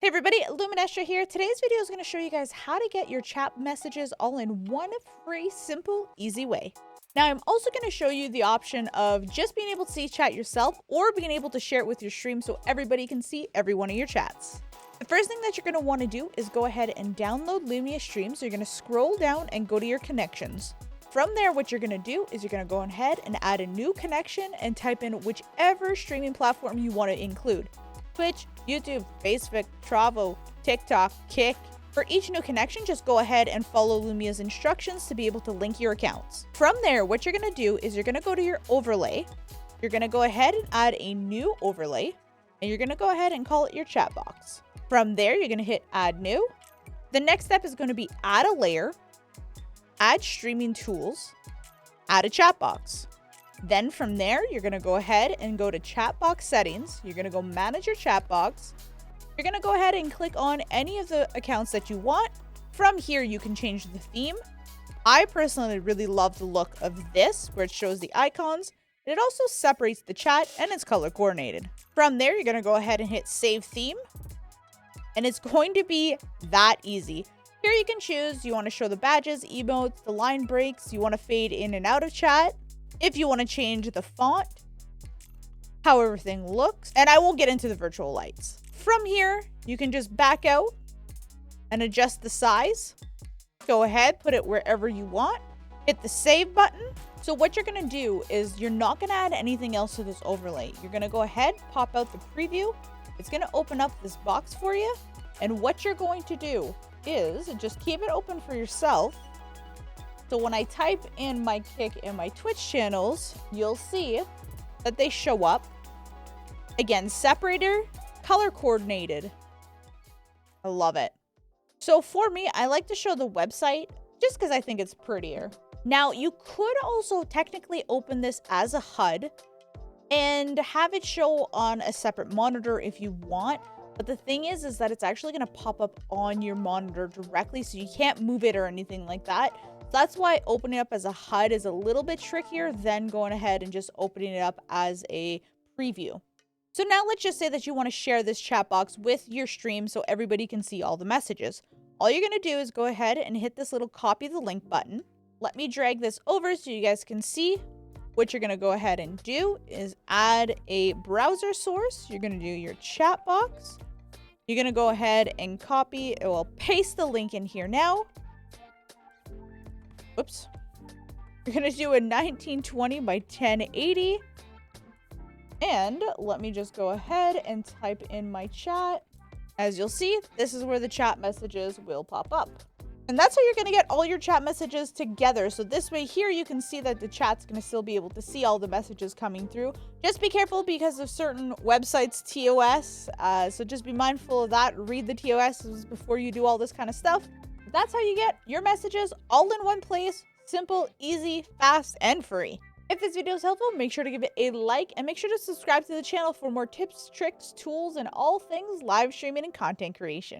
Everybody, Luminestra here. Today's video is going to show you guys how to get your chat messages all in one free, simple, easy way. Now, I'm also going to show you the option of just being able to see chat yourself or being able to share it with your stream so everybody can see every one of your chats. The first thing that you're going to want to do is go ahead and download Lumia Stream. So you're going to scroll down and go to your connections. From there, what you're going to do is you're going to go ahead and add a new connection and type in whichever streaming platform you want to include. Twitch, YouTube, Facebook, Travo, TikTok, Kick. For each new connection, just go ahead and follow Lumia's instructions to be able to link your accounts. From there, what you're going to do is you're going to go to your overlay. You're going to go ahead and add a new overlay, and you're going to go ahead and call it your chat box. From there, you're going to hit add new. The next step is going to be add a layer, add streaming tools, add a chat box. Then from there, you're going to go ahead and go to chat box settings. You're going to go manage your chat box. You're going to go ahead and click on any of the accounts that you want. From here, you can change the theme. I personally really love the look of this, where it shows the icons. And it also separates the chat and it's color coordinated. From there, you're going to go ahead and hit save theme. And it's going to be that easy. Here you can choose, you want to show the badges, emotes, the line breaks, you want to fade in and out of chat. If you want to change the font, how everything looks, and I won't get into the virtual lights. From here, you can just back out and adjust the size. Go ahead, put it wherever you want. Hit the save button. So what you're going to do is you're not going to add anything else to this overlay. You're going to go ahead, pop out the preview. It's going to open up this box for you. And what you're going to do is just keep it open for yourself. So when I type in my Kick and my Twitch channels, you'll see that they show up. Again, separator, color coordinated. I love it. So for me, I like to show the website just because I think it's prettier. Now, you could also technically open this as a HUD and have it show on a separate monitor if you want. But the thing is that it's actually going to pop up on your monitor directly, so you can't move it or anything like that. That's why opening it up as a HUD is a little bit trickier than going ahead and just opening it up as a preview. So now let's just say that you want to share this chat box with your stream so everybody can see all the messages. All you're going to do is go ahead and hit this little copy the link button. Let me drag this over so you guys can see. What you're going to go ahead and do is add a browser source. You're going to do your chat box. You're going to go ahead and copy, well, paste the link in here now. Oops. You're going to do a 1920 by 1080. And let me just go ahead and type in my chat. As you'll see, this is where the chat messages will pop up. And that's how you're going to get all your chat messages together. So this way here, you can see that the chat's going to still be able to see all the messages coming through. Just be careful because of certain websites, TOS. So just be mindful of that. Read the TOSs before you do all this kind of stuff. That's how you get your messages all in one place. Simple, easy, fast, and free. If this video is helpful, make sure to give it a like and make sure to subscribe to the channel for more tips, tricks, tools, and all things live streaming and content creation.